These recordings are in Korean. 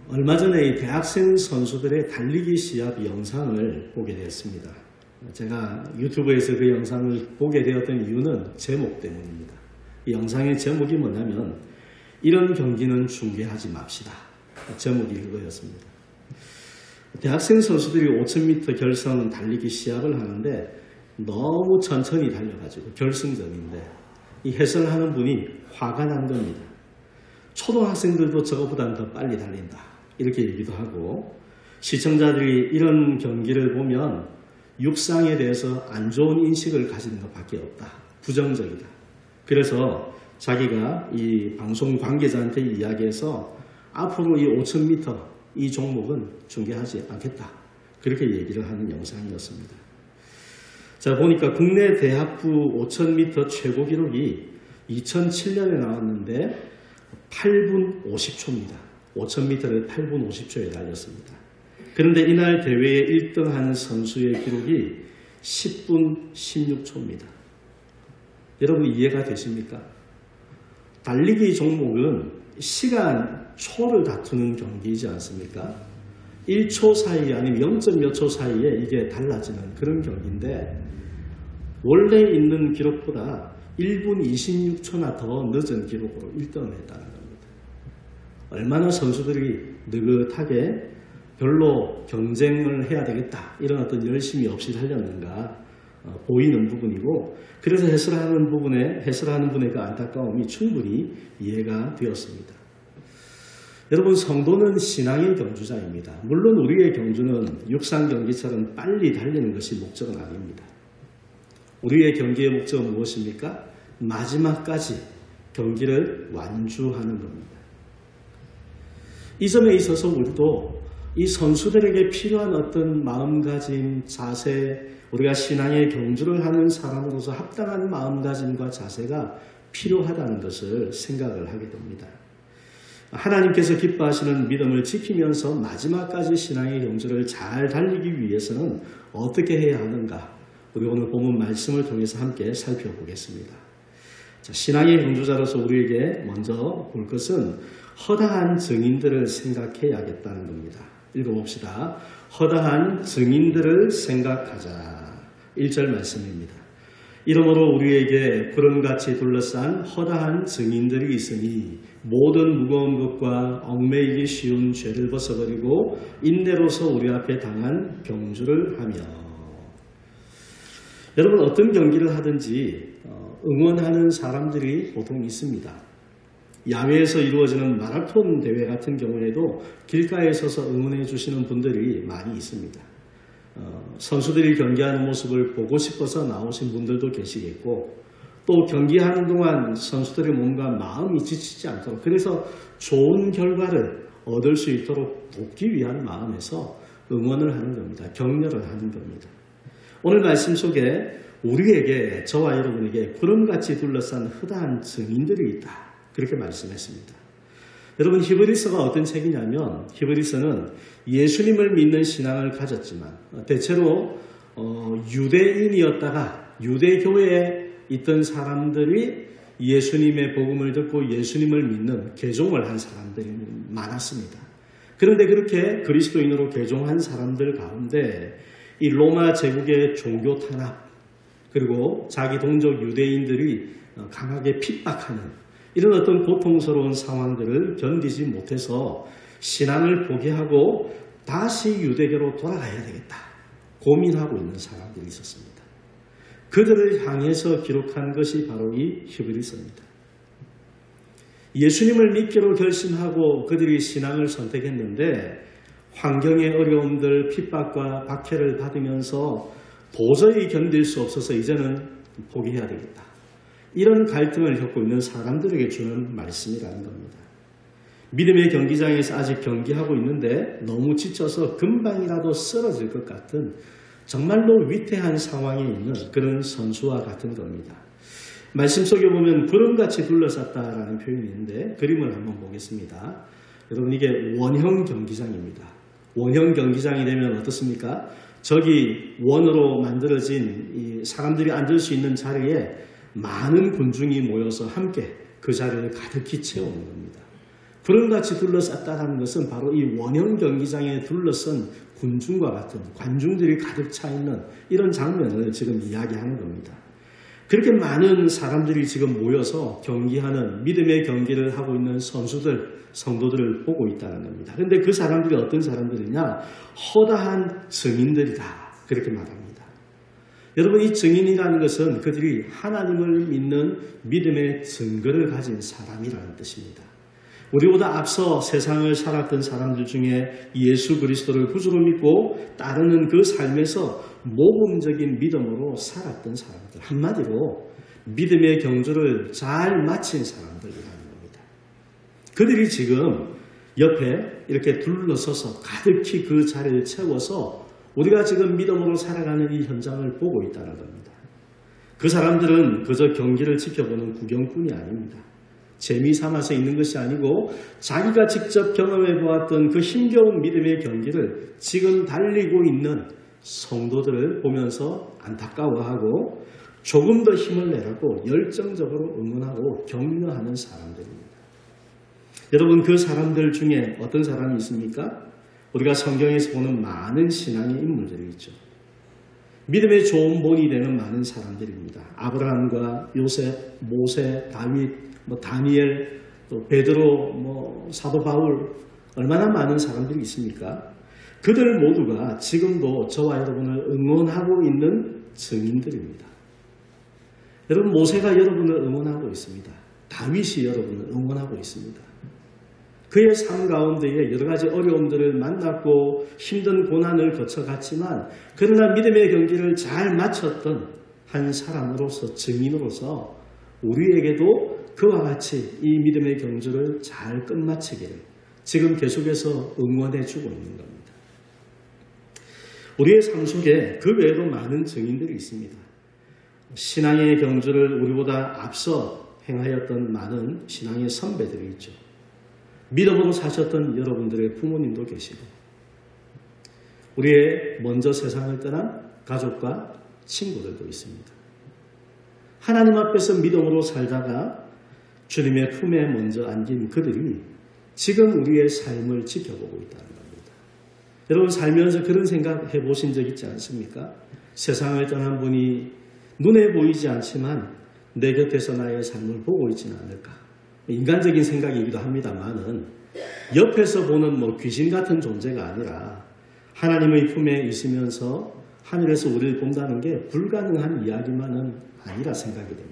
얼마 전에 이 대학생 선수들의 달리기 시합 영상을 보게 되었습니다. 제가 유튜브에서 그 영상을 보게 되었던 이유는 제목 때문입니다. 이 영상의 제목이 뭐냐면 이런 경기는 중계하지 맙시다. 제목이 그거였습니다. 대학생 선수들이 5000m 결선 달리기 시합을 하는데 너무 천천히 달려가지고 결승전인데 이 해설하는 분이 화가 난 겁니다. 초등학생들도 저거보다는 더 빨리 달린다. 이렇게 얘기도 하고 시청자들이 이런 경기를 보면 육상에 대해서 안 좋은 인식을 가지는 것밖에 없다. 부정적이다. 그래서 자기가 이 방송 관계자한테 이야기해서 앞으로 이 5000m 이 종목은 중계하지 않겠다. 그렇게 얘기를 하는 영상이었습니다. 자, 보니까 국내 대학부 5000m 최고 기록이 2007년에 나왔는데 8분 50초입니다. 5000m를 8분 50초에 달렸습니다. 그런데 이날 대회에 1등한 선수의 기록이 10분 16초입니다. 여러분 이해가 되십니까? 달리기 종목은 시간 초를 다투는 경기이지 않습니까? 1초 사이 아니면 0. 몇 초 사이에 이게 달라지는 그런 경기인데 원래 있는 기록보다 1분 26초나 더 늦은 기록으로 1등을 했다는 겁니다. 얼마나 선수들이 느긋하게 별로 경쟁을 해야 되겠다 이런 어떤 열심이 없이 달렸는가 보이는 부분이고 그래서 해설하는 분의 그 안타까움이 충분히 이해가 되었습니다. 여러분 성도는 신앙의 경주자입니다. 물론 우리의 경주는 육상 경기처럼 빨리 달리는 것이 목적은 아닙니다. 우리의 경기의 목적은 무엇입니까? 마지막까지 경기를 완주하는 겁니다. 이 점에 있어서 우리도 이 선수들에게 필요한 어떤 마음가짐, 자세, 우리가 신앙의 경주를 하는 사람으로서 합당한 마음가짐과 자세가 필요하다는 것을 생각을 하게 됩니다. 하나님께서 기뻐하시는 믿음을 지키면서 마지막까지 신앙의 경주를 잘 달리기 위해서는 어떻게 해야 하는가? 우리 오늘 본문 말씀을 통해서 함께 살펴보겠습니다. 자, 신앙의 경주자로서 우리에게 먼저 볼 것은 허다한 증인들을 생각해야겠다는 겁니다. 읽어봅시다. 허다한 증인들을 생각하자. 1절 말씀입니다. 이러므로 우리에게 구름같이 둘러싼 허다한 증인들이 있으니 모든 무거운 것과 얽매이기 쉬운 죄를 벗어버리고 인내로서 우리 앞에 당한 경주를 하며. 여러분 어떤 경기를 하든지 응원하는 사람들이 보통 있습니다. 야외에서 이루어지는 마라톤 대회 같은 경우에도 길가에 서서 응원해 주시는 분들이 많이 있습니다. 선수들이 경기하는 모습을 보고 싶어서 나오신 분들도 계시겠고 또 경기하는 동안 선수들의 몸과 마음이 지치지 않도록 그래서 좋은 결과를 얻을 수 있도록 돕기 위한 마음에서 응원을 하는 겁니다. 격려를 하는 겁니다. 오늘 말씀 속에 우리에게 저와 여러분에게 구름같이 둘러싼 허다한 증인들이 있다. 그렇게 말씀했습니다. 여러분 히브리서가 어떤 책이냐면 히브리서는 예수님을 믿는 신앙을 가졌지만 대체로 유대인이었다가 유대교회에 있던 사람들이 예수님의 복음을 듣고 예수님을 믿는 개종을 한 사람들이 많았습니다. 그런데 그렇게 그리스도인으로 개종한 사람들 가운데 이 로마 제국의 종교 탄압 그리고 자기 동족 유대인들이 강하게 핍박하는 이런 어떤 고통스러운 상황들을 견디지 못해서 신앙을 포기하고 다시 유대교로 돌아가야 되겠다 고민하고 있는 사람들이 있었습니다. 그들을 향해서 기록한 것이 바로 이 히브리서입니다. 예수님을 믿기로 결심하고 그들이 신앙을 선택했는데 환경의 어려움들, 핍박과 박해를 받으면서 도저히 견딜 수 없어서 이제는 포기해야 되겠다. 이런 갈등을 겪고 있는 사람들에게 주는 말씀이라는 겁니다. 믿음의 경기장에서 아직 경기하고 있는데 너무 지쳐서 금방이라도 쓰러질 것 같은 정말로 위태한 상황에 있는 그런 선수와 같은 겁니다. 말씀 속에 보면 구름같이 둘러쌌다라는 표현이 있는데 그림을 한번 보겠습니다. 여러분 이게 원형 경기장입니다. 원형 경기장이 되면 어떻습니까? 저기 원으로 만들어진 이 사람들이 앉을 수 있는 자리에 많은 군중이 모여서 함께 그 자리를 가득히 채우는 겁니다. 구름같이 둘러쌌다는 것은 바로 이 원형 경기장에 둘러선 군중과 같은 관중들이 가득 차 있는 이런 장면을 지금 이야기하는 겁니다. 그렇게 많은 사람들이 지금 모여서 경기하는 믿음의 경기를 하고 있는 선수들, 성도들을 보고 있다는 겁니다. 그런데 그 사람들이 어떤 사람들이냐? 허다한 증인들이다. 그렇게 말합니다. 여러분, 이 증인이라는 것은 그들이 하나님을 믿는 믿음의 증거를 가진 사람이라는 뜻입니다. 우리보다 앞서 세상을 살았던 사람들 중에 예수 그리스도를 구주로 믿고 따르는 그 삶에서 모범적인 믿음으로 살았던 사람들, 한마디로 믿음의 경주를 잘 마친 사람들이라는 겁니다. 그들이 지금 옆에 이렇게 둘러서서 가득히 그 자리를 채워서 우리가 지금 믿음으로 살아가는 이 현장을 보고 있다는 겁니다. 그 사람들은 그저 경기를 지켜보는 구경꾼이 아닙니다. 재미삼아서 있는 것이 아니고 자기가 직접 경험해 보았던 그 힘겨운 믿음의 경기를 지금 달리고 있는 성도들을 보면서 안타까워하고 조금 더 힘을 내라고 열정적으로 응원하고 격려하는 사람들입니다. 여러분, 그 사람들 중에 어떤 사람이 있습니까? 우리가 성경에서 보는 많은 신앙의 인물들이 있죠. 믿음의 좋은 본이 되는 많은 사람들입니다. 아브라함과 요셉, 모세, 다윗, 다니엘, 또 베드로, 사도 바울, 얼마나 많은 사람들이 있습니까? 그들 모두가 지금도 저와 여러분을 응원하고 있는 증인들입니다. 여러분, 모세가 여러분을 응원하고 있습니다. 다윗이 여러분을 응원하고 있습니다. 그의 삶 가운데에 여러 가지 어려움들을 만났고 힘든 고난을 거쳐갔지만 그러나 믿음의 경기를 잘 마쳤던 한 사람으로서, 증인으로서 우리에게도 그와 같이 이 믿음의 경주를 잘 끝마치기를 지금 계속해서 응원해주고 있는 겁니다. 우리의 삶 속에 그 외에도 많은 증인들이 있습니다. 신앙의 경주를 우리보다 앞서 행하였던 많은 신앙의 선배들이 있죠. 믿음으로 사셨던 여러분들의 부모님도 계시고 우리의 먼저 세상을 떠난 가족과 친구들도 있습니다. 하나님 앞에서 믿음으로 살다가 주님의 품에 먼저 안긴 그들이 지금 우리의 삶을 지켜보고 있다는 겁니다. 여러분, 살면서 그런 생각 해보신 적 있지 않습니까? 세상을 떠난 분이 눈에 보이지 않지만 내 곁에서 나의 삶을 보고 있지는 않을까? 인간적인 생각이기도 합니다만은 옆에서 보는 귀신 같은 존재가 아니라 하나님의 품에 있으면서 하늘에서 우리를 본다는 게 불가능한 이야기만은 아니라 생각이 됩니다.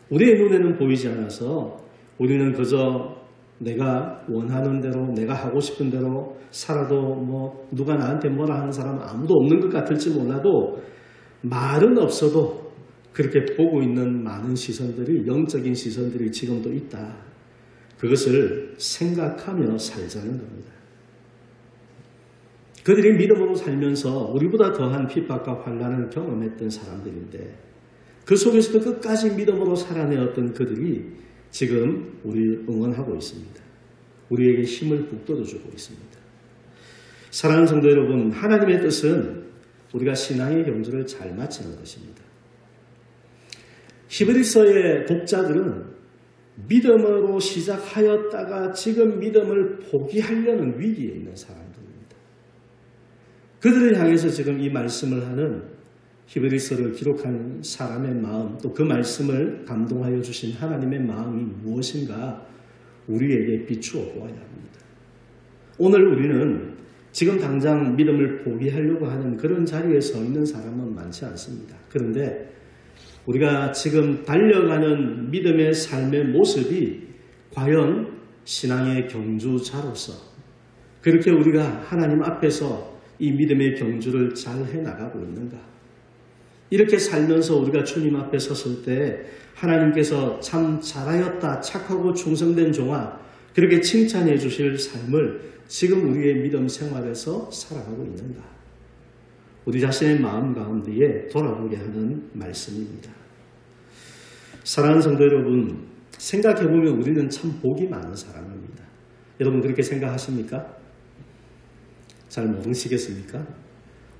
우리의 눈에는 보이지 않아서 우리는 그저 내가 원하는 대로, 내가 하고 싶은 대로 살아도 누가 나한테 뭐라 하는 사람은 아무도 없는 것 같을지 몰라도 말은 없어도 그렇게 보고 있는 많은 시선들이, 영적인 시선들이 지금도 있다. 그것을 생각하며 살자는 겁니다. 그들이 믿음으로 살면서 우리보다 더한 핍박과 환난을 경험했던 사람들인데 그 속에서도 끝까지 믿음으로 살아내었던 그들이 지금 우리를 응원하고 있습니다. 우리에게 힘을 북돋워주고 있습니다. 사랑하는 성도 여러분, 하나님의 뜻은 우리가 신앙의 경주를 잘 마치는 것입니다. 히브리서의 독자들은 믿음으로 시작하였다가 지금 믿음을 포기하려는 위기에 있는 사람들입니다. 그들을 향해서 지금 이 말씀을 하는 히브리서를 기록한 사람의 마음, 또 그 말씀을 감동하여 주신 하나님의 마음이 무엇인가 우리에게 비추어 보아야 합니다. 오늘 우리는 지금 당장 믿음을 포기하려고 하는 그런 자리에 서 있는 사람은 많지 않습니다. 그런데 우리가 지금 달려가는 믿음의 삶의 모습이 과연 신앙의 경주자로서 그렇게 우리가 하나님 앞에서 이 믿음의 경주를 잘 해나가고 있는가? 이렇게 살면서 우리가 주님 앞에 섰을 때 하나님께서 참 잘하였다, 착하고 충성된 종아, 그렇게 칭찬해 주실 삶을 지금 우리의 믿음 생활에서 살아가고 있는가? 우리 자신의 마음 가운데에 돌아보게 하는 말씀입니다. 사랑하는 성도 여러분, 생각해보면 우리는 참 복이 많은 사람입니다. 여러분 그렇게 생각하십니까? 잘 모르시겠습니까?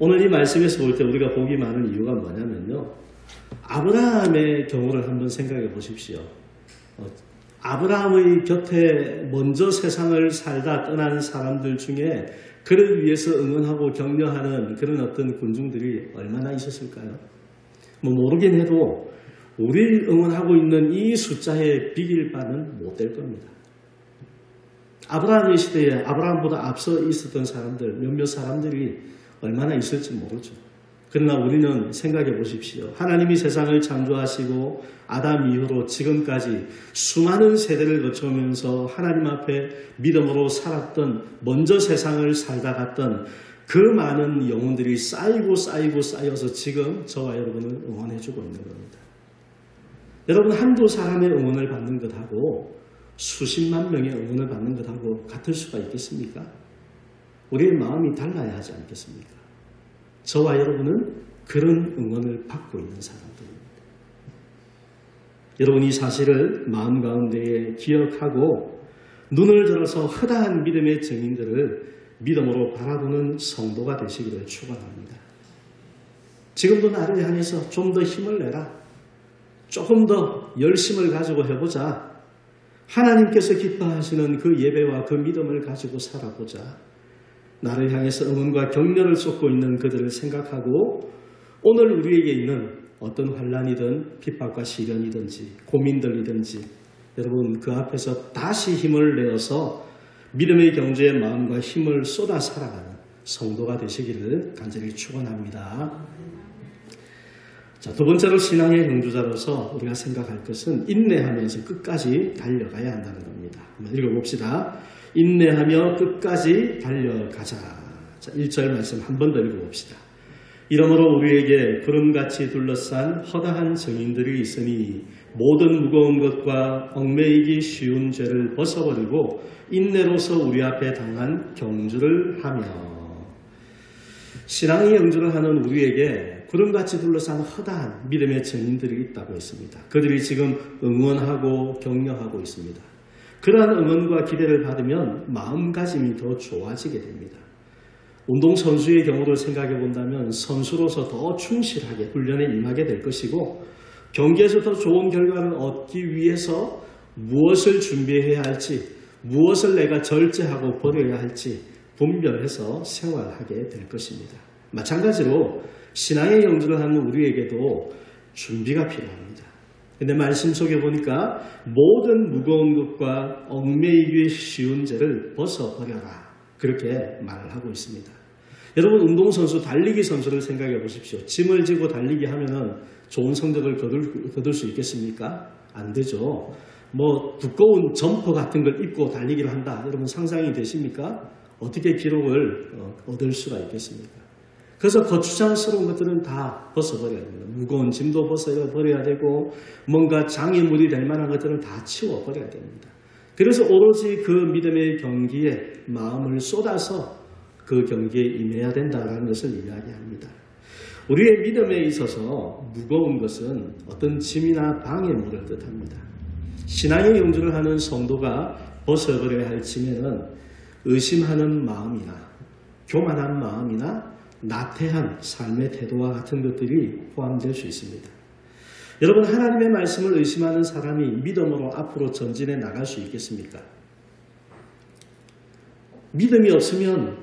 오늘 이 말씀에서 볼 때 우리가 복이 많은 이유가 뭐냐면요. 아브라함의 경우를 한번 생각해 보십시오. 아브라함의 곁에 먼저 세상을 살다 떠난 사람들 중에 그를 위해서 응원하고 격려하는 그런 어떤 군중들이 얼마나 있었을까요? 뭐 모르긴 해도 우리를 응원하고 있는 이 숫자에 비길 바는 못 될 겁니다. 아브라함의 시대에 아브라함보다 앞서 있었던 사람들, 몇몇 사람들이 얼마나 있을지 모르죠. 그러나 우리는 생각해 보십시오. 하나님이 세상을 창조하시고 아담 이후로 지금까지 수많은 세대를 거쳐오면서 하나님 앞에 믿음으로 살았던, 먼저 세상을 살다 갔던 그 많은 영혼들이 쌓여서 지금 저와 여러분을 응원해주고 있는 겁니다. 여러분, 한두 사람의 응원을 받는 것하고 수십만 명의 응원을 받는 것하고 같을 수가 있겠습니까? 우리의 마음이 달라야 하지 않겠습니까? 저와 여러분은 그런 응원을 받고 있는 사람들입니다. 여러분, 이 사실을 마음 가운데에 기억하고 눈을 들어서 허다한 믿음의 증인들을 믿음으로 바라보는 성도가 되시기를 축원합니다. 지금도 나를 향해서 좀 더 힘을 내라. 조금 더 열심을 가지고 해보자. 하나님께서 기뻐하시는 그 예배와 그 믿음을 가지고 살아보자. 나를 향해서 응원과 격려를 쏟고 있는 그들을 생각하고 오늘 우리에게 있는 어떤 환난이든 핍박과 시련이든지 고민들이든지 여러분 그 앞에서 다시 힘을 내어서 믿음의 경주의 마음과 힘을 쏟아 살아가는 성도가 되시기를 간절히 축원합니다. 자, 두 번째로 신앙의 경주자로서 우리가 생각할 것은 인내하면서 끝까지 달려가야 한다는 겁니다. 한번 읽어봅시다. 인내하며 끝까지 달려가자. 자, 1절 말씀 한 번 더 읽어봅시다. 이러므로 우리에게 구름같이 둘러싼 허다한 증인들이 있으니 모든 무거운 것과 얽매이기 쉬운 죄를 벗어버리고 인내로서 우리 앞에 당한 경주를 하며. 신앙의 경주를 하는 우리에게 구름같이 둘러싼 허다한 믿음의 증인들이 있다고 했습니다. 그들이 지금 응원하고 격려하고 있습니다. 그러한 응원과 기대를 받으면 마음가짐이 더 좋아지게 됩니다. 운동선수의 경우를 생각해 본다면 선수로서 더 충실하게 훈련에 임하게 될 것이고 경기에서 더 좋은 결과를 얻기 위해서 무엇을 준비해야 할지, 무엇을 내가 절제하고 버려야 할지 분별해서 생활하게 될 것입니다. 마찬가지로 신앙의 경주를 하는 우리에게도 준비가 필요합니다. 근데 말씀 속에 보니까 모든 무거운 것과 얽매이기 쉬운 죄를 벗어버려라. 그렇게 말을 하고 있습니다. 여러분 운동선수, 달리기 선수를 생각해 보십시오. 짐을 지고 달리기 하면은 좋은 성적을 거둘 수 있겠습니까? 안 되죠. 뭐 두꺼운 점퍼 같은 걸 입고 달리기를 한다. 여러분 상상이 되십니까? 어떻게 기록을 얻을 수가 있겠습니까? 그래서 거추장스러운 것들은 다 벗어버려야 됩니다. 무거운 짐도 벗어버려야 되고 뭔가 장애물이 될 만한 것들은 다 치워버려야 됩니다. 그래서 오로지 그 믿음의 경기에 마음을 쏟아서 그 경기에 임해야 된다는 것을 이야기합니다. 우리의 믿음에 있어서 무거운 것은 어떤 짐이나 방해물을 뜻합니다. 신앙의 경주를 하는 성도가 벗어버려야 할 짐에는 의심하는 마음이나 교만한 마음이나 나태한 삶의 태도와 같은 것들이 포함될 수 있습니다. 여러분 하나님의 말씀을 의심하는 사람이 믿음으로 앞으로 전진해 나갈 수 있겠습니까? 믿음이 없으면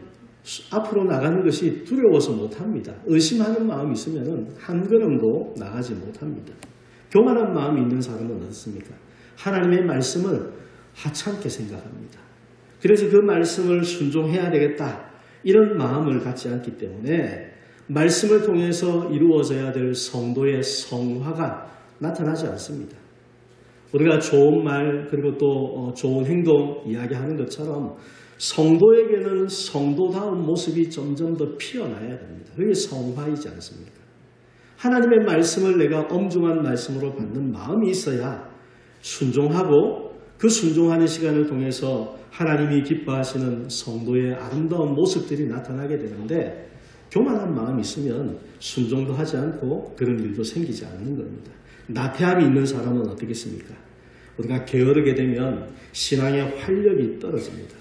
앞으로 나가는 것이 두려워서 못합니다. 의심하는 마음이 있으면 한 걸음도 나가지 못합니다. 교만한 마음이 있는 사람은 어떻습니까? 하나님의 말씀을 하찮게 생각합니다. 그래서 그 말씀을 순종해야 되겠다. 이런 마음을 갖지 않기 때문에 말씀을 통해서 이루어져야 될 성도의 성화가 나타나지 않습니다. 우리가 좋은 말 그리고 또 좋은 행동 이야기하는 것처럼 성도에게는 성도다운 모습이 점점 더 피어나야 됩니다. 그게 성화이지 않습니까? 하나님의 말씀을 내가 엄중한 말씀으로 받는 마음이 있어야 순종하고 그 순종하는 시간을 통해서 하나님이 기뻐하시는 성도의 아름다운 모습들이 나타나게 되는데 교만한 마음이 있으면 순종도 하지 않고 그런 일도 생기지 않는 겁니다. 나태함이 있는 사람은 어떻겠습니까? 우리가 게으르게 되면 신앙의 활력이 떨어집니다.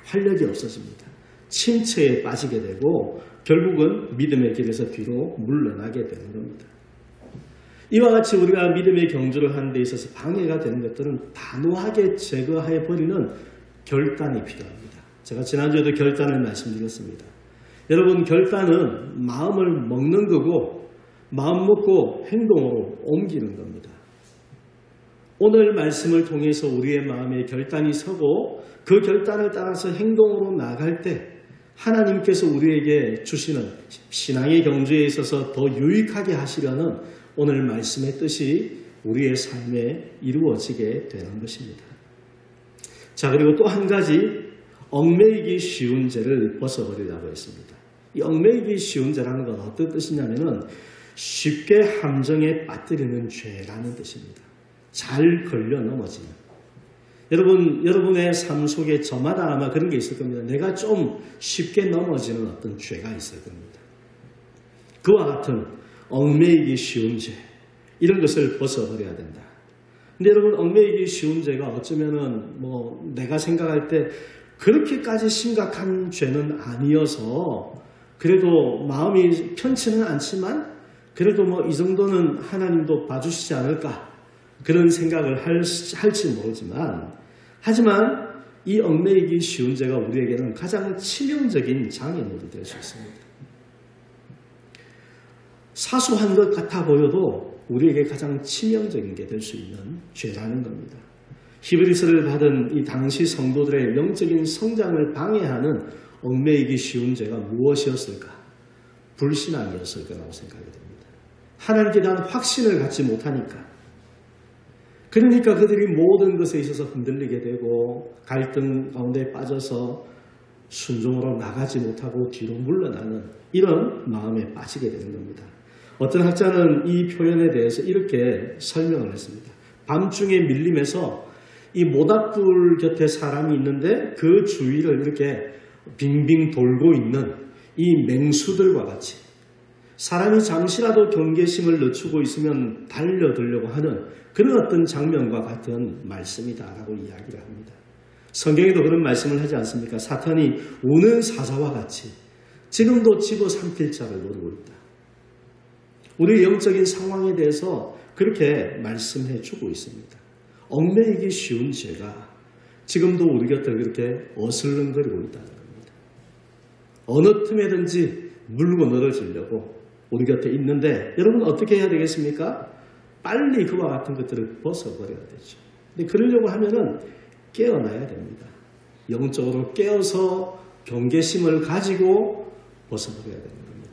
활력이 없어집니다. 침체에 빠지게 되고 결국은 믿음의 길에서 뒤로 물러나게 되는 겁니다. 이와 같이 우리가 믿음의 경주를 하는 데 있어서 방해가 되는 것들은 단호하게 제거해 버리는 결단이 필요합니다. 제가 지난주에도 결단을 말씀드렸습니다. 여러분, 결단은 마음을 먹는 거고 마음 먹고 행동으로 옮기는 겁니다. 오늘 말씀을 통해서 우리의 마음에 결단이 서고 그 결단을 따라서 행동으로 나갈 때 하나님께서 우리에게 주시는 신앙의 경주에 있어서 더 유익하게 하시려는 오늘 말씀의 뜻이 우리의 삶에 이루어지게 되는 것입니다. 자, 그리고 또 한 가지, 얽매이기 쉬운 죄를 벗어버리라고 했습니다. 이 얽매이기 쉬운 죄라는 건 어떤 뜻이냐면은 쉽게 함정에 빠뜨리는 죄라는 뜻입니다. 잘 걸려 넘어지는. 여러분의 삶 속에 저마다 아마 그런 게 있을 겁니다. 내가 좀 쉽게 넘어지는 어떤 죄가 있을 겁니다. 그와 같은 얽매이기 쉬운 죄, 이런 것을 벗어버려야 된다. 근데 여러분, 얽매이기 쉬운 죄가 어쩌면은 내가 생각할 때 그렇게까지 심각한 죄는 아니어서 그래도 마음이 편치는 않지만 그래도 이 정도는 하나님도 봐주시지 않을까 그런 생각을 할지 모르지만, 하지만 이 얽매이기 쉬운 죄가 우리에게는 가장 치명적인 장애물이 될 수 있습니다. 사소한 것 같아 보여도 우리에게 가장 치명적인 게 될 수 있는 죄라는 겁니다. 히브리서를 받은 이 당시 성도들의 영적인 성장을 방해하는 얽매이기 쉬운 죄가 무엇이었을까? 불신앙이었을 거라고 생각이 됩니다. 하나님께 대한 확신을 갖지 못하니까. 그러니까 그들이 모든 것에 있어서 흔들리게 되고 갈등 가운데 빠져서 순종으로 나가지 못하고 뒤로 물러나는 이런 마음에 빠지게 되는 겁니다. 어떤 학자는 이 표현에 대해서 이렇게 설명을 했습니다. 밤중에 밀림에서 이 모닥불 곁에 사람이 있는데 그 주위를 이렇게 빙빙 돌고 있는 이 맹수들과 같이 사람이 잠시라도 경계심을 늦추고 있으면 달려들려고 하는 그런 어떤 장면과 같은 말씀이다라고 이야기를 합니다. 성경에도 그런 말씀을 하지 않습니까? 사탄이 우는 사자와 같이 지금도 집어삼킬 자를 노리고 있다. 우리의 영적인 상황에 대해서 그렇게 말씀해 주고 있습니다. 얽매이기 쉬운 죄가 지금도 우리 곁을 그렇게 어슬렁거리고 있다는 겁니다. 어느 틈에든지 물고 늘어지려고 우리 곁에 있는데 여러분 어떻게 해야 되겠습니까? 빨리 그와 같은 것들을 벗어버려야 되죠. 근데 그러려고 하면은 깨어나야 됩니다. 영적으로 깨어서 경계심을 가지고 벗어버려야 되는 겁니다.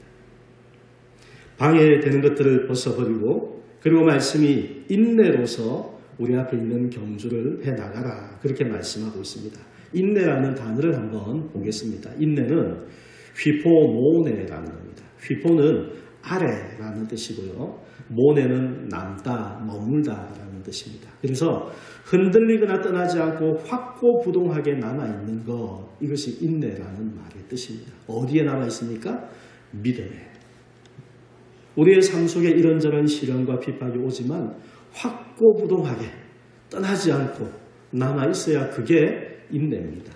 방해되는 것들을 벗어버리고 그리고 말씀이 인내로서 우리 앞에 있는 경주를 해나가라 그렇게 말씀하고 있습니다. 인내라는 단어를 한번 보겠습니다. 인내는 휘포모네라는 겁니다. 휘포는 아래라는 뜻이고요. 모네는 남다, 머물다라는 뜻입니다. 그래서 흔들리거나 떠나지 않고 확고부동하게 남아있는 것, 이것이 인내라는 말의 뜻입니다. 어디에 남아있습니까? 믿음에. 우리의 삶 속에 이런저런 시련과 핍박이 오지만 확고부동하게 떠나지 않고 남아있어야 그게 인내입니다.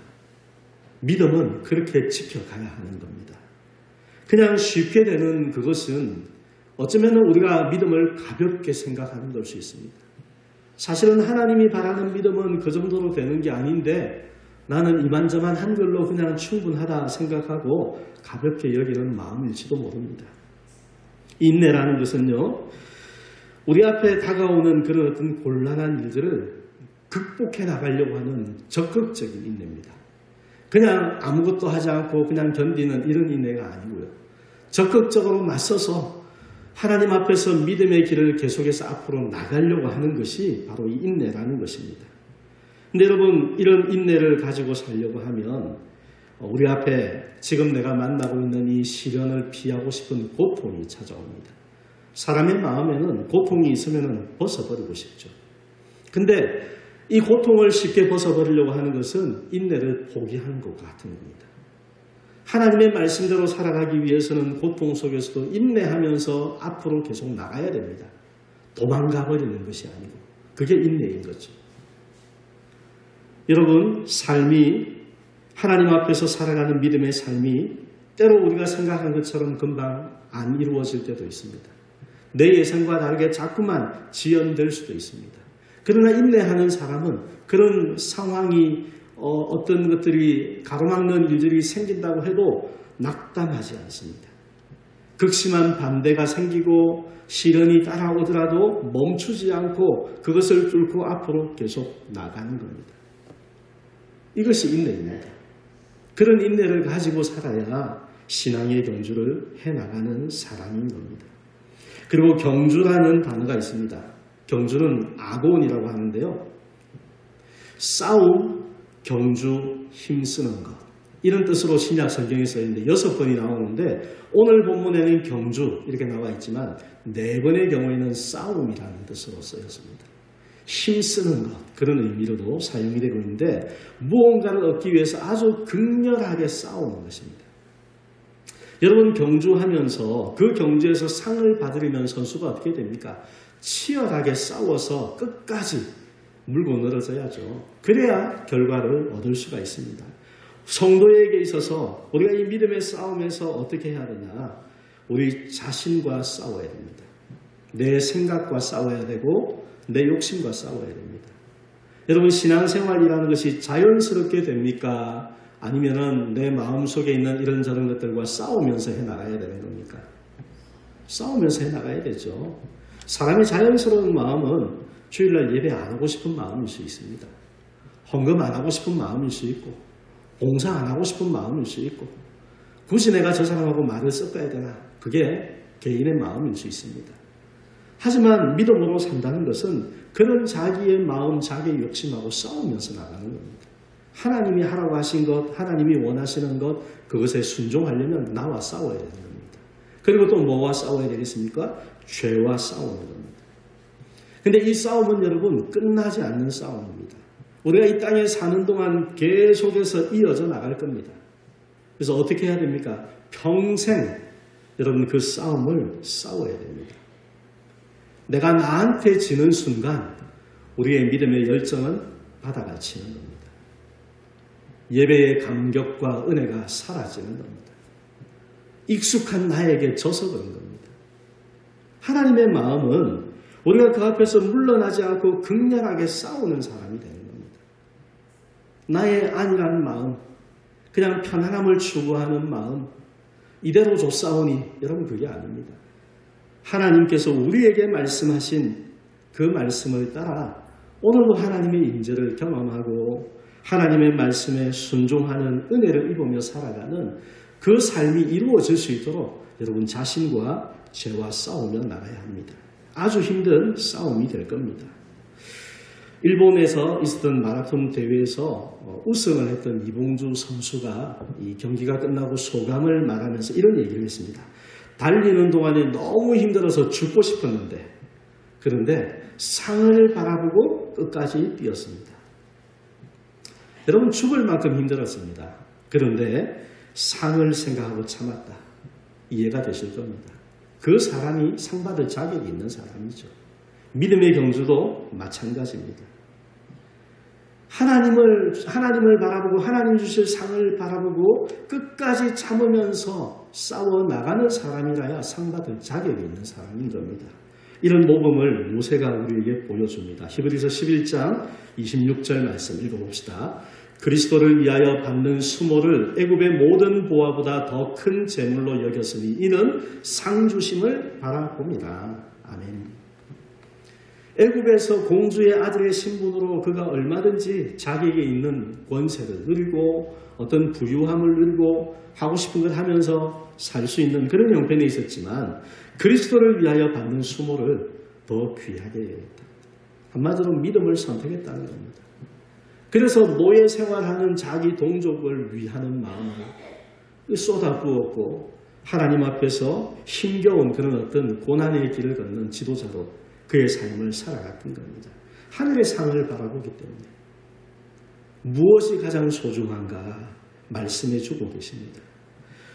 믿음은 그렇게 지켜가야 하는 겁니다. 그냥 쉽게 되는 그것은 어쩌면 우리가 믿음을 가볍게 생각하는 걸 수 있습니다. 사실은 하나님이 바라는 믿음은 그 정도로 되는 게 아닌데 나는 이만저만 한 걸로 그냥 충분하다 생각하고 가볍게 여기는 마음일지도 모릅니다. 인내라는 것은요, 우리 앞에 다가오는 그런 어떤 곤란한 일들을 극복해 나가려고 하는 적극적인 인내입니다. 그냥 아무것도 하지 않고 그냥 견디는 이런 인내가 아니고요. 적극적으로 맞서서 하나님 앞에서 믿음의 길을 계속해서 앞으로 나가려고 하는 것이 바로 이 인내라는 것입니다. 근데 여러분, 이런 인내를 가지고 살려고 하면 우리 앞에 지금 내가 만나고 있는 이 시련을 피하고 싶은 고통이 찾아옵니다. 사람의 마음에는 고통이 있으면 벗어버리고 싶죠. 근데 이 고통을 쉽게 벗어버리려고 하는 것은 인내를 포기하는 것 같은 겁니다. 하나님의 말씀대로 살아가기 위해서는 고통 속에서도 인내하면서 앞으로 계속 나가야 됩니다. 도망가버리는 것이 아니고 그게 인내인 거죠. 여러분, 삶이 하나님 앞에서 살아가는 믿음의 삶이 때로 우리가 생각한 것처럼 금방 안 이루어질 때도 있습니다. 내 예상과 다르게 자꾸만 지연될 수도 있습니다. 그러나 인내하는 사람은 그런 상황이 어떤 것들이 가로막는 일들이 생긴다고 해도 낙담하지 않습니다. 극심한 반대가 생기고 시련이 따라오더라도 멈추지 않고 그것을 뚫고 앞으로 계속 나가는 겁니다. 이것이 인내입니다. 그런 인내를 가지고 살아야 신앙의 경주를 해나가는 사람인 겁니다. 그리고 경주라는 단어가 있습니다. 경주는 아곤이라고 하는데요. 싸움, 경주, 힘쓰는 것. 이런 뜻으로 신약 성경에 써있는데 6번이 나오는데 오늘 본문에는 경주 이렇게 나와 있지만 4번의 경우에는 싸움이라는 뜻으로 쓰였습니다. 힘쓰는 것, 그런 의미로도 사용이 되고 있는데 무언가를 얻기 위해서 아주 극렬하게 싸우는 것입니다. 여러분 경주하면서 그 경주에서 상을 받으려면 선수가 어떻게 됩니까? 치열하게 싸워서 끝까지 물고 늘어져야죠. 그래야 결과를 얻을 수가 있습니다. 성도에게 있어서 우리가 이 믿음의 싸움에서 어떻게 해야 되냐? 우리 자신과 싸워야 됩니다. 내 생각과 싸워야 되고 내 욕심과 싸워야 됩니다. 여러분 신앙생활이라는 것이 자연스럽게 됩니까? 아니면은 내 마음속에 있는 이런저런 것들과 싸우면서 해나가야 되는 겁니까? 싸우면서 해나가야 되죠. 사람의 자연스러운 마음은 주일날 예배 안 하고 싶은 마음일 수 있습니다. 헌금 안 하고 싶은 마음일 수 있고 봉사 안 하고 싶은 마음일 수 있고 굳이 내가 저 사람하고 말을 섞어야 되나? 그게 개인의 마음일 수 있습니다. 하지만 믿음으로 산다는 것은 그런 자기의 마음, 자기의 욕심하고 싸우면서 나가는 겁니다. 하나님이 하라고 하신 것, 하나님이 원하시는 것, 그것에 순종하려면 나와 싸워야 되는 겁니다. 그리고 또 뭐와 싸워야 되겠습니까? 죄와 싸우는 겁니다. 근데 이 싸움은 여러분 끝나지 않는 싸움입니다. 우리가 이 땅에 사는 동안 계속해서 이어져 나갈 겁니다. 그래서 어떻게 해야 됩니까? 평생 여러분 그 싸움을 싸워야 됩니다. 내가 나한테 지는 순간 우리의 믿음의 열정은 바다가 치는 겁니다. 예배의 감격과 은혜가 사라지는 겁니다. 익숙한 나에게 져서 그런 겁니다. 하나님의 마음은 우리가 그 앞에서 물러나지 않고 극렬하게 싸우는 사람이 되는 겁니다. 나의 안일한 마음, 그냥 편안함을 추구하는 마음, 이대로 좁싸우니 여러분 그게 아닙니다. 하나님께서 우리에게 말씀하신 그 말씀을 따라 오늘도 하나님의 임재를 경험하고 하나님의 말씀에 순종하는 은혜를 입으며 살아가는 그 삶이 이루어질 수 있도록 여러분 자신과 죄와 싸우며 나가야 합니다. 아주 힘든 싸움이 될 겁니다. 일본에서 있었던 마라톤 대회에서 우승을 했던 이봉주 선수가 이 경기가 끝나고 소감을 말하면서 이런 얘기를 했습니다. 달리는 동안에 너무 힘들어서 죽고 싶었는데 그런데 상을 바라보고 끝까지 뛰었습니다. 여러분 죽을 만큼 힘들었습니다. 그런데 상을 생각하고 참았다. 이해가 되실 겁니다. 그 사람이 상 받을 자격이 있는 사람이죠. 믿음의 경주도 마찬가지입니다. 하나님을 바라보고 하나님 주실 상을 바라보고 끝까지 참으면서 싸워 나가는 사람이라야 상 받을 자격이 있는 사람인 겁니다. 이런 모범을 모세가 우리에게 보여줍니다. 히브리서 11장 26절 말씀 읽어봅시다. 그리스도를 위하여 받는 수모를 애굽의 모든 보화보다 더 큰 재물로 여겼으니 이는 상 주심을 바라봅니다. 아멘. 애굽에서 공주의 아들의 신분으로 그가 얼마든지 자기에게 있는 권세를 누리고 어떤 부유함을 누리고 하고 싶은 걸 하면서 살 수 있는 그런 형편에 있었지만 그리스도를 위하여 받는 수모를 더 귀하게 여겼다. 한마디로 믿음을 선택했다는 겁니다. 그래서 노예 생활하는 자기 동족을 위하는 마음으로 쏟아부었고 하나님 앞에서 힘겨운 그런 어떤 고난의 길을 걷는 지도자로 그의 삶을 살아갔던 겁니다. 하늘의 상을 바라보기 때문에 무엇이 가장 소중한가 말씀해 주고 계십니다.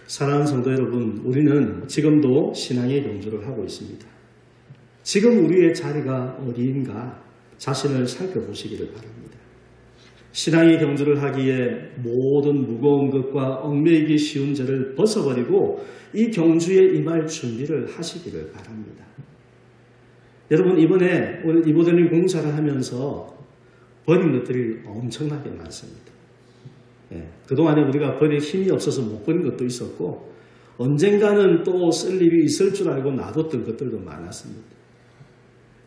사랑하는 성도 여러분, 우리는 지금도 신앙의 경주를 하고 있습니다. 지금 우리의 자리가 어디인가 자신을 살펴보시기를 바랍니다. 신앙의 경주를 하기에 모든 무거운 것과 얽매이기 쉬운 죄를 벗어버리고 이 경주에 임할 준비를 하시기를 바랍니다. 여러분 이번에 오늘 이보더님 공사를 하면서 버린 것들이 엄청나게 많습니다. 그동안에 우리가 버릴 힘이 없어서 못 버린 것도 있었고 언젠가는 또 쓸 일이 있을 줄 알고 놔뒀던 것들도 많았습니다.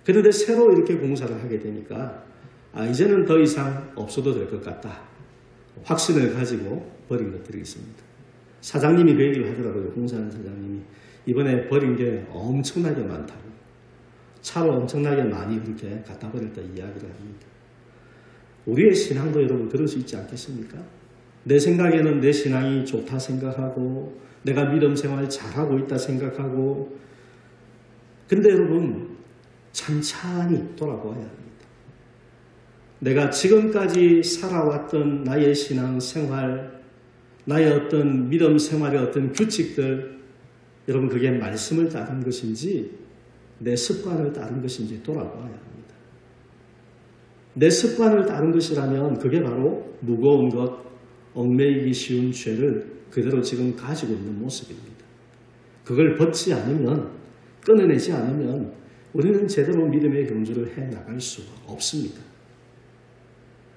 그런데 새로 이렇게 공사를 하게 되니까 이제는 더 이상 없어도 될 것 같다. 확신을 가지고 버린 것들이 있습니다. 사장님이 그 얘기를 하더라고요. 공사하는 사장님이. 이번에 버린 게 엄청나게 많다고. 차로 엄청나게 많이 그렇게 갖다 버렸다 이야기를 합니다. 우리의 신앙도 여러분 그럴 수 있지 않겠습니까? 내 생각에는 내 신앙이 좋다 생각하고 내가 믿음 생활 잘하고 있다 생각하고 근데 여러분 찬찬히 돌아보아야 합니다. 내가 지금까지 살아왔던 나의 신앙 생활, 나의 어떤 믿음 생활의 어떤 규칙들, 여러분 그게 말씀을 따른 것인지 내 습관을 따른 것인지 돌아봐야 합니다. 내 습관을 따른 것이라면 그게 바로 무거운 것, 얽매이기 쉬운 죄를 그대로 지금 가지고 있는 모습입니다. 그걸 벗지 않으면, 끊어내지 않으면 우리는 제대로 믿음의 경주를 해나갈 수가 없습니다.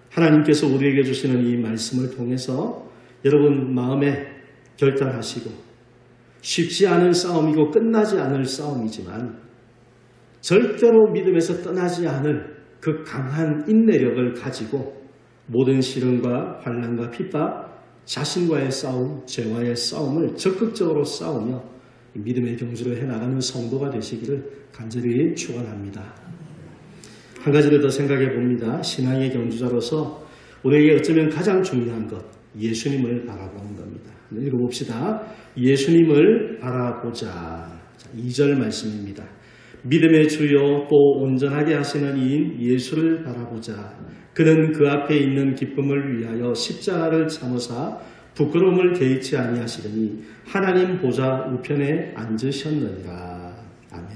하나님께서 우리에게 주시는 이 말씀을 통해서 여러분 마음에 결단하시고 쉽지 않은 싸움이고 끝나지 않을 싸움이지만 절대로 믿음에서 떠나지 않을 그 강한 인내력을 가지고 모든 시련과 환난과 핍박, 자신과의 싸움, 죄와의 싸움을 적극적으로 싸우며 믿음의 경주를 해나가는 성도가 되시기를 간절히 축원합니다. 한 가지를 더 생각해 봅니다. 신앙의 경주자로서 우리에게 어쩌면 가장 중요한 것, 예수님을 바라보는 겁니다. 읽어봅시다. 예수님을 바라보자. 2절 말씀입니다. 믿음의 주요 또 온전하게 하시는 이인 예수를 바라보자. 그는 그 앞에 있는 기쁨을 위하여 십자가를 참으사 부끄러움을 개의치 아니하시더니 하나님 보좌 우편에 앉으셨느니라. 아멘.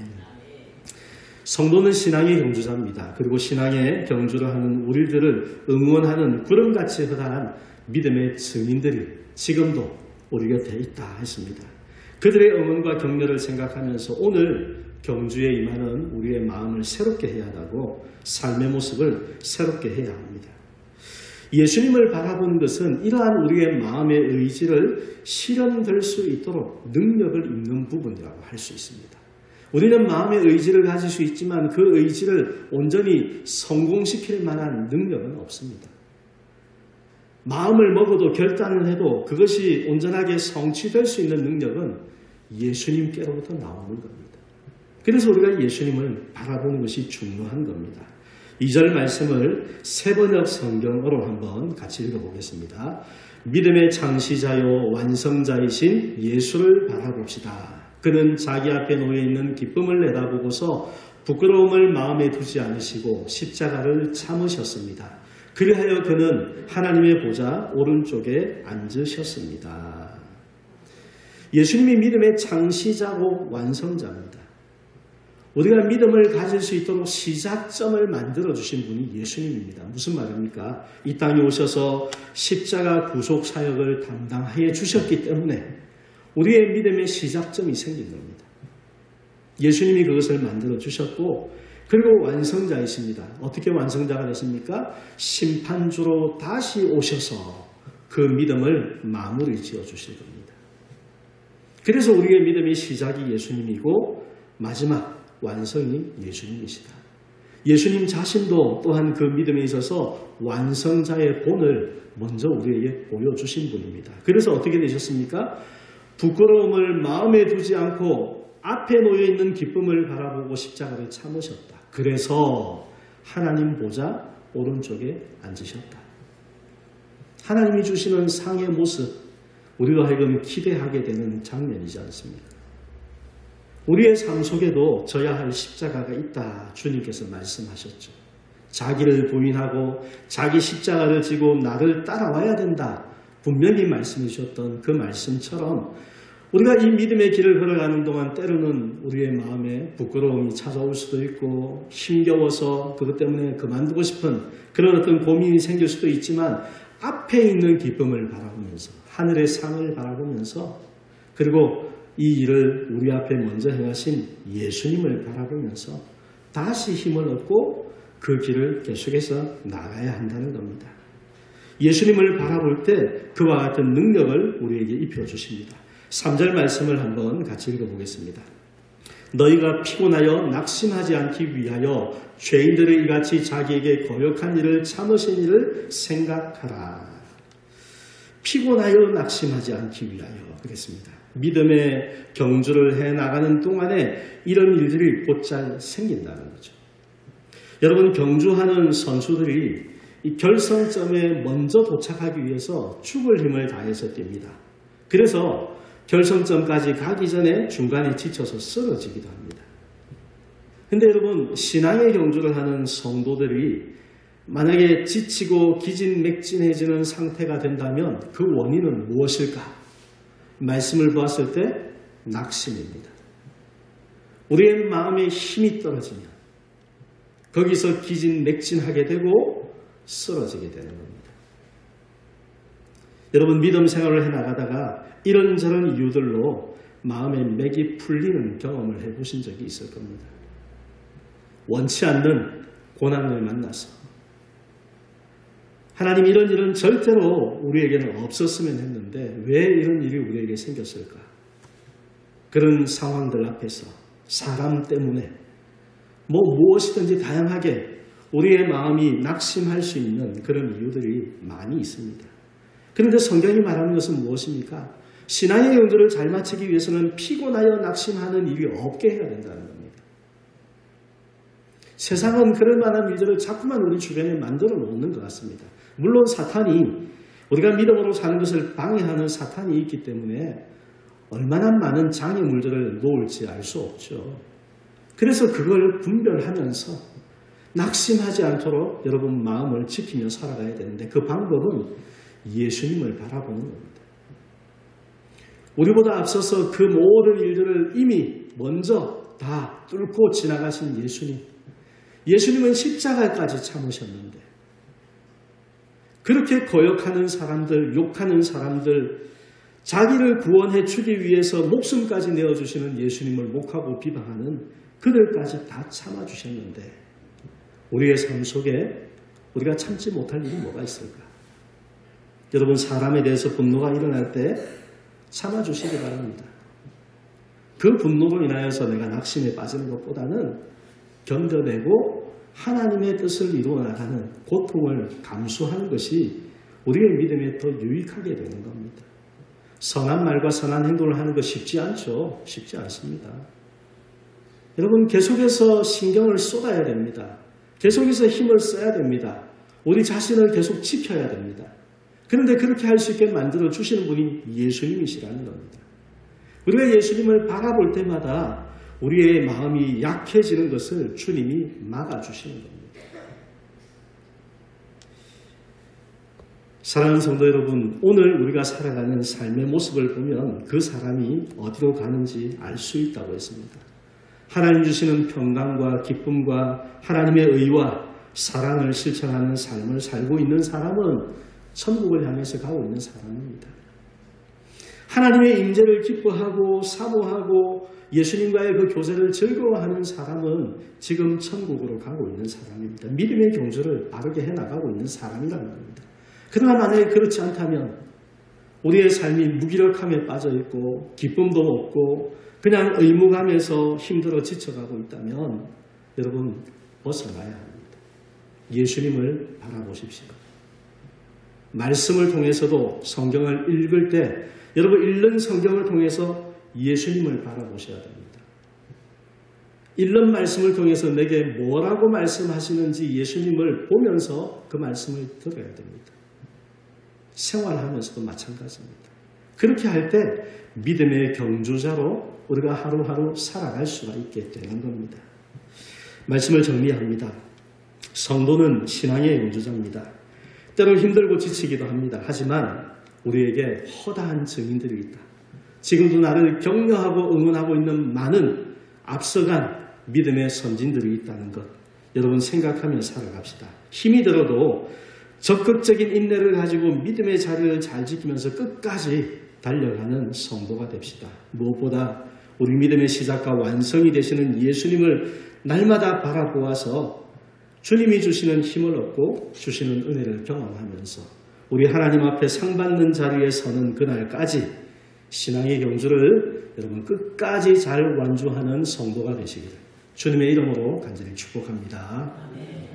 성도는 신앙의 경주자입니다. 그리고 신앙의 경주를 하는 우리들을 응원하는 구름같이 허다한 믿음의 증인들이 지금도 우리 곁에 있다 했습니다. 그들의 응원과 격려를 생각하면서 오늘 경주에 임하는 우리의 마음을 새롭게 해야 하고 삶의 모습을 새롭게 해야 합니다. 예수님을 바라보는 것은 이러한 우리의 마음의 의지를 실현될 수 있도록 능력을 입는 부분이라고 할 수 있습니다. 우리는 마음의 의지를 가질 수 있지만 그 의지를 온전히 성공시킬 만한 능력은 없습니다. 마음을 먹어도 결단을 해도 그것이 온전하게 성취될 수 있는 능력은 예수님께로부터 나오는 겁니다. 그래서 우리가 예수님을 바라보는 것이 중요한 겁니다. 2절 말씀을 세번역 성경어로 한번 같이 읽어보겠습니다. 믿음의 창시자요 완성자이신 예수를 바라봅시다. 그는 자기 앞에 놓여있는 기쁨을 내다보고서 부끄러움을 마음에 두지 않으시고 십자가를 참으셨습니다. 그리하여 그는 하나님의 보좌 오른쪽에 앉으셨습니다. 예수님이 믿음의 창시자고 완성자입니다. 우리가 믿음을 가질 수 있도록 시작점을 만들어주신 분이 예수님입니다. 무슨 말입니까? 이 땅에 오셔서 십자가 구속 사역을 담당해 주셨기 때문에 우리의 믿음의 시작점이 생긴 겁니다. 예수님이 그것을 만들어 주셨고 그리고 완성자이십니다. 어떻게 완성자가 되십니까? 심판주로 다시 오셔서 그 믿음을 마무리 지어 주실 겁니다. 그래서 우리의 믿음의 시작이 예수님이고 마지막 완성이 예수님이시다. 예수님 자신도 또한 그 믿음에 있어서 완성자의 본을 먼저 우리에게 보여주신 분입니다. 그래서 어떻게 되셨습니까? 부끄러움을 마음에 두지 않고 앞에 놓여있는 기쁨을 바라보고 십자가를 참으셨다. 그래서 하나님 보좌 오른쪽에 앉으셨다. 하나님이 주시는 상의 모습, 우리로 하여금 기대하게 되는 장면이지 않습니까? 우리의 삶 속에도 져야 할 십자가가 있다 주님께서 말씀하셨죠. 자기를 부인하고 자기 십자가를 지고 나를 따라와야 된다 분명히 말씀해 주셨던 그 말씀처럼 우리가 이 믿음의 길을 걸어가는 동안 때로는 우리의 마음에 부끄러움이 찾아올 수도 있고 힘겨워서 그것 때문에 그만두고 싶은 그런 어떤 고민이 생길 수도 있지만 앞에 있는 기쁨을 바라보면서 하늘의 상을 바라보면서 그리고 이 일을 우리 앞에 먼저 행하신 예수님을 바라보면서 다시 힘을 얻고 그 길을 계속해서 나가야 한다는 겁니다. 예수님을 바라볼 때 그와 같은 능력을 우리에게 입혀주십니다. 3절 말씀을 한번 같이 읽어보겠습니다. 너희가 피곤하여 낙심하지 않기 위하여 죄인들의 이같이 자기에게 거역한 일을 참으신 일을 생각하라. 피곤하여 낙심하지 않기 위하여 그랬습니다. 믿음의 경주를 해나가는 동안에 이런 일들이 곧잘 생긴다는 거죠. 여러분, 경주하는 선수들이 이 결승점에 먼저 도착하기 위해서 죽을 힘을 다해서 뜁니다. 그래서 결승점까지 가기 전에 중간에 지쳐서 쓰러지기도 합니다. 근데 여러분, 신앙의 경주를 하는 성도들이 만약에 지치고 기진맥진해지는 상태가 된다면 그 원인은 무엇일까? 말씀을 보았을 때 낙심입니다. 우리의 마음에 힘이 떨어지면 거기서 기진맥진하게 되고 쓰러지게 되는 겁니다. 여러분, 믿음 생활을 해나가다가 이런저런 이유들로 마음의 맥이 풀리는 경험을 해보신 적이 있을 겁니다. 원치 않는 고난을 만나서 하나님, 이런 일은 절대로 우리에게는 없었으면 했는데 왜 이런 일이 우리에게 생겼을까? 그런 상황들 앞에서 사람 때문에 무엇이든지 다양하게 우리의 마음이 낙심할 수 있는 그런 이유들이 많이 있습니다. 그런데 성경이 말하는 것은 무엇입니까? 신앙의 경주를 잘 마치기 위해서는 피곤하여 낙심하는 일이 없게 해야 된다는 겁니다. 세상은 그럴 만한 일들을 자꾸만 우리 주변에 만들어 놓는 것 같습니다. 물론 사탄이, 우리가 믿음으로 사는 것을 방해하는 사탄이 있기 때문에 얼마나 많은 장애물들을 놓을지 알 수 없죠. 그래서 그걸 분별하면서 낙심하지 않도록 여러분 마음을 지키며 살아가야 되는데 그 방법은 예수님을 바라보는 겁니다. 우리보다 앞서서 그 모든 일들을 이미 먼저 다 뚫고 지나가신 예수님. 예수님은 십자가까지 참으셨는데 그렇게 거역하는 사람들, 욕하는 사람들, 자기를 구원해 주기 위해서 목숨까지 내어주시는 예수님을 목하고 비방하는 그들까지 다 참아주셨는데 우리의 삶 속에 우리가 참지 못할 일이 뭐가 있을까? 여러분, 사람에 대해서 분노가 일어날 때 참아주시기 바랍니다. 그 분노로 인하여서 내가 낙심에 빠지는 것보다는 견뎌내고 하나님의 뜻을 이루어 나가는 고통을 감수하는 것이 우리의 믿음에 더 유익하게 되는 겁니다. 선한 말과 선한 행동을 하는 것 쉽지 않죠. 쉽지 않습니다. 여러분, 계속해서 신경을 쏟아야 됩니다. 계속해서 힘을 써야 됩니다. 우리 자신을 계속 지켜야 됩니다. 그런데 그렇게 할 수 있게 만들어 주시는 분이 예수님이시라는 겁니다. 우리가 예수님을 바라볼 때마다 우리의 마음이 약해지는 것을 주님이 막아주시는 겁니다. 사랑하는 성도 여러분, 오늘 우리가 살아가는 삶의 모습을 보면 그 사람이 어디로 가는지 알 수 있다고 했습니다. 하나님 주시는 평강과 기쁨과 하나님의 의와 사랑을 실천하는 삶을 살고 있는 사람은 천국을 향해서 가고 있는 사람입니다. 하나님의 임재를 기뻐하고 사모하고 예수님과의 그 교제를 즐거워하는 사람은 지금 천국으로 가고 있는 사람입니다. 믿음의 경주를 바르게 해나가고 있는 사람이라는 겁니다. 그러나 만약에 그렇지 않다면 우리의 삶이 무기력함에 빠져있고 기쁨도 없고 그냥 의무감에서 힘들어 지쳐가고 있다면 여러분 벗어나야 합니다. 예수님을 바라보십시오. 말씀을 통해서도 성경을 읽을 때 여러분 읽는 성경을 통해서 예수님을 바라보셔야 됩니다. 읽는 말씀을 통해서 내게 뭐라고 말씀하시는지 예수님을 보면서 그 말씀을 들어야 됩니다. 생활하면서도 마찬가지입니다. 그렇게 할 때 믿음의 경주자로 우리가 하루하루 살아갈 수가 있게 되는 겁니다. 말씀을 정리합니다. 성도는 신앙의 경주자입니다. 때로 힘들고 지치기도 합니다. 하지만 우리에게 허다한 증인들이 있다. 지금도 나를 격려하고 응원하고 있는 많은 앞서간 믿음의 선진들이 있다는 것 여러분 생각하며 살아갑시다. 힘이 들어도 적극적인 인내를 가지고 믿음의 자리를 잘 지키면서 끝까지 달려가는 성도가 됩시다. 무엇보다 우리 믿음의 시작과 완성이 되시는 예수님을 날마다 바라보아서 주님이 주시는 힘을 얻고 주시는 은혜를 경험하면서 우리 하나님 앞에 상 받는 자리에 서는 그날까지 신앙의 경주를 여러분 끝까지 잘 완주하는 성도가 되시기를 주님의 이름으로 간절히 축복합니다. 아멘.